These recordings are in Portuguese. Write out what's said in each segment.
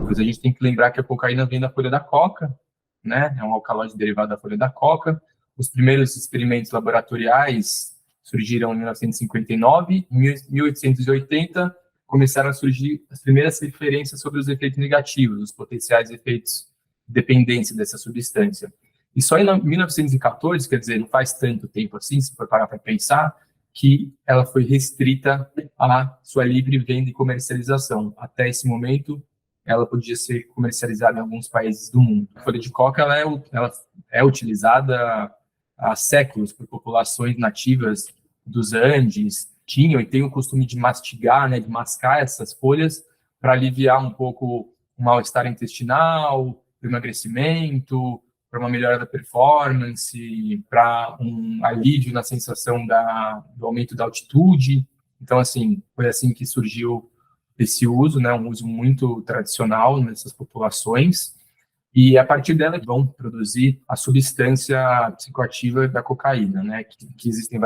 químicos, a gente tem que lembrar que a cocaína vem da folha da coca, né? É um alcaloide derivado da folha da coca. Os primeiros experimentos laboratoriais surgiram em 1959, em 1880 começaram a surgir as primeiras referências sobre os efeitos negativos, os potenciais efeitos de dependência dessa substância. E só em 1914, quer dizer, não faz tanto tempo assim, se for parar para pensar, que ela foi restrita à sua livre venda e comercialização. Até esse momento, ela podia ser comercializada em alguns países do mundo. A folha de coca ela é utilizada há séculos por populações nativas dos Andes, tinham e têm o costume de mastigar, né, de mascar essas folhas para aliviar um pouco o mal-estar intestinal, o emagrecimento, para uma melhora da performance, para um alívio na sensação do aumento da altitude. Então, assim, foi assim que surgiu esse uso, né, um uso muito tradicional nessas populações. E a partir dela vão produzir a substância psicoativa da cocaína, né? Que existem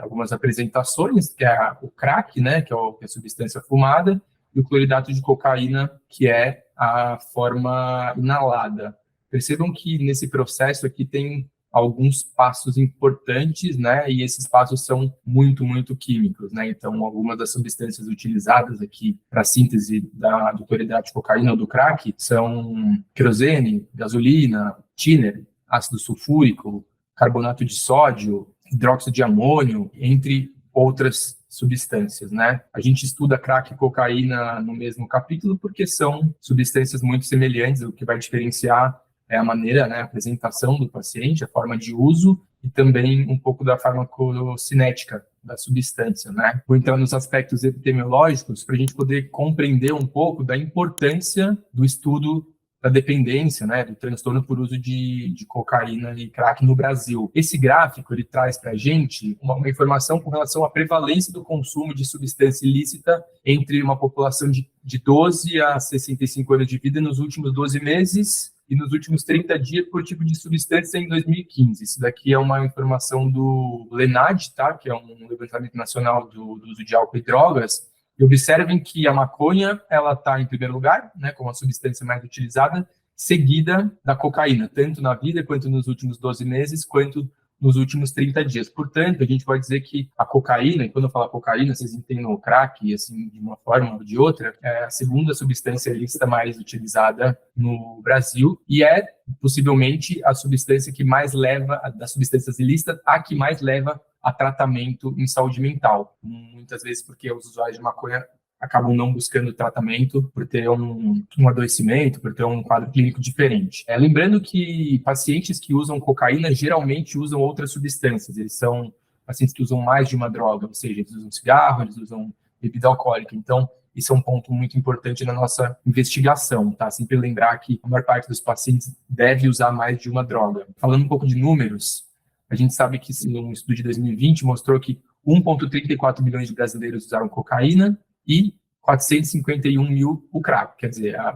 algumas apresentações, que é o crack, né? Que é a substância fumada, e o cloridato de cocaína, que é a forma inalada. Percebam que nesse processo aqui tem alguns passos importantes, né? E esses passos são muito, muito químicos, né? Então, algumas das substâncias utilizadas aqui para a síntese do cloridato de cocaína ou do crack são querosene, gasolina, tiner, ácido sulfúrico, carbonato de sódio, hidróxido de amônio, entre outras substâncias, né? A gente estuda crack e cocaína no mesmo capítulo porque são substâncias muito semelhantes, o que vai diferenciar é a maneira, né, a apresentação do paciente, a forma de uso e também um pouco da farmacocinética da substância, né? Vou entrar nos aspectos epidemiológicos para a gente poder compreender um pouco da importância do estudo da dependência, né, do transtorno por uso de cocaína e crack no Brasil. Esse gráfico, ele traz para a gente uma informação com relação à prevalência do consumo de substância ilícita entre uma população de 12 a 65 anos de vida nos últimos 12 meses e nos últimos 30 dias por tipo de substância em 2015. Isso daqui é uma informação do LENAD, tá? Que é um levantamento nacional do uso de álcool e drogas. E observem que a maconha ela está em primeiro lugar, né, como a substância mais utilizada, seguida da cocaína, tanto na vida quanto nos últimos 12 meses, quanto nos últimos 30 dias. Portanto, a gente pode dizer que a cocaína, e quando eu falo cocaína, vocês entendem o crack, assim, de uma forma ou de outra, é a segunda substância ilícita mais utilizada no Brasil e é possivelmente a substância que mais leva, das substâncias ilícitas, a que mais leva a tratamento em saúde mental. Muitas vezes porque os usuários de maconha acabam não buscando tratamento por ter um adoecimento, por ter um quadro clínico diferente. Lembrando que pacientes que usam cocaína geralmente usam outras substâncias, eles são pacientes que usam mais de uma droga, ou seja, eles usam cigarro, eles usam bebida alcoólica. Então, isso é um ponto muito importante na nossa investigação, tá? Sempre lembrar que a maior parte dos pacientes deve usar mais de uma droga. Falando um pouco de números, a gente sabe que um estudo de 2020 mostrou que 1,34 milhões de brasileiros usaram cocaína e 451 mil o crack, quer dizer, a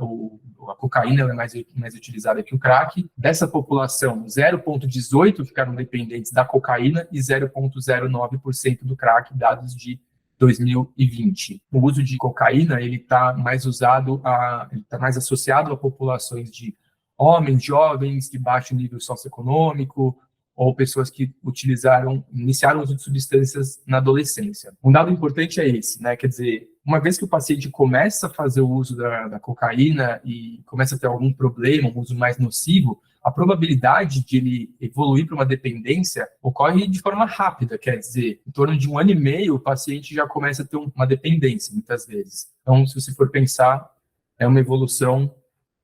cocaína é mais utilizada que o crack. Dessa população, 0,18 ficaram dependentes da cocaína e 0,09% do crack, dados de 2020. O uso de cocaína ele está mais associado a populações de homens jovens de baixo nível socioeconômico, ou pessoas que iniciaram o uso de substâncias na adolescência. Um dado importante é esse, né? Quer dizer, uma vez que o paciente começa a fazer o uso da cocaína e começa a ter algum problema, um uso mais nocivo, a probabilidade de ele evoluir para uma dependência ocorre de forma rápida, quer dizer, em torno de 1 ano e meio, o paciente já começa a ter uma dependência, muitas vezes. Então, se você for pensar, é uma evolução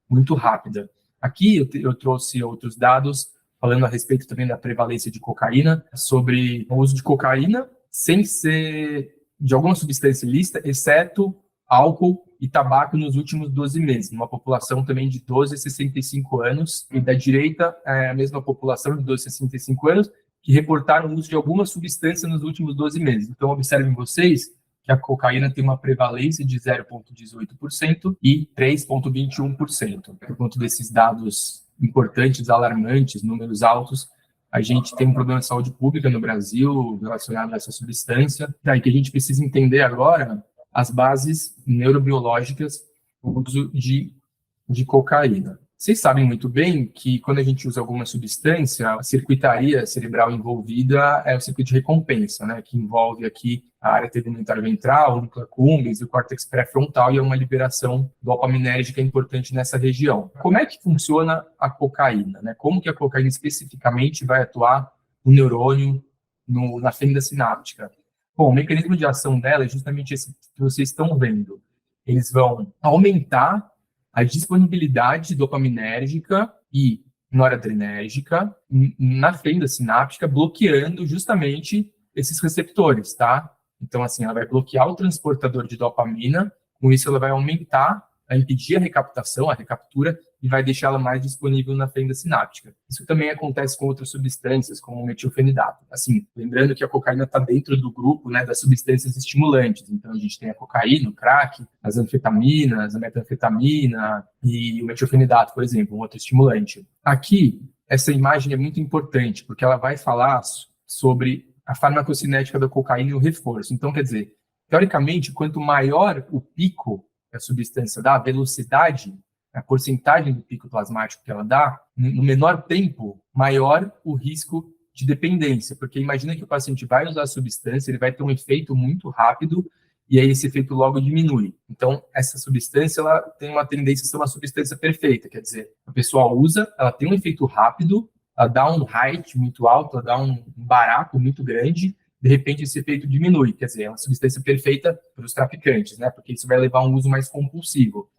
muito rápida. Aqui eu trouxe outros dados falando a respeito também da prevalência de cocaína, sobre o uso de cocaína sem ser de alguma substância ilícita, exceto álcool e tabaco nos últimos 12 meses, numa população também de 12 a 65 anos, e da direita é a mesma população de 12 a 65 anos, que reportaram o uso de alguma substância nos últimos 12 meses. Então, observem vocês que a cocaína tem uma prevalência de 0,18% e 3,21%. Por conta desses dados importantes, alarmantes, números altos, a gente tem um problema de saúde pública no Brasil relacionado a essa substância. Daí que a gente precisa entender agora as bases neurobiológicas do uso de de cocaína. Vocês sabem muito bem que quando a gente usa alguma substância, a circuitaria cerebral envolvida é o circuito de recompensa, né, que envolve aqui a área tegmentar ventral, o núcleo accumbens e o córtex pré-frontal, e é uma liberação dopaminérgica importante nessa região. Como é que funciona a cocaína, né? Como que a cocaína especificamente vai atuar no neurônio, na fenda sináptica? Bom, o mecanismo de ação dela é justamente esse que vocês estão vendo. Eles vão aumentar a disponibilidade dopaminérgica e noradrenérgica na fenda sináptica, bloqueando justamente esses receptores, tá? Então, assim, ela vai bloquear o transportador de dopamina, com isso ela vai aumentar, vai impedir a recaptação, a recaptura, e vai deixá-la mais disponível na fenda sináptica. Isso também acontece com outras substâncias, como o metilfenidato. Assim, lembrando que a cocaína está dentro do grupo, né, das substâncias estimulantes. Então, a gente tem a cocaína, o crack, as anfetaminas, a metanfetamina e o metilfenidato, por exemplo, um outro estimulante. Aqui, essa imagem é muito importante, porque ela vai falar sobre a farmacocinética da cocaína e o reforço. Então, quer dizer, teoricamente, quanto maior o pico que a substância dá, a velocidade, a porcentagem do pico plasmático que ela dá, no menor tempo, maior o risco de dependência. Porque imagina que o paciente vai usar a substância, ele vai ter um efeito muito rápido, e aí esse efeito logo diminui. Então, essa substância, ela tem uma tendência a ser uma substância perfeita, quer dizer, a pessoa usa, ela tem um efeito rápido, ela dá um height muito alto, ela dá um barato muito grande, de repente esse efeito diminui, quer dizer, é uma substância perfeita para os traficantes, né? Porque isso vai levar a um uso mais compulsivo.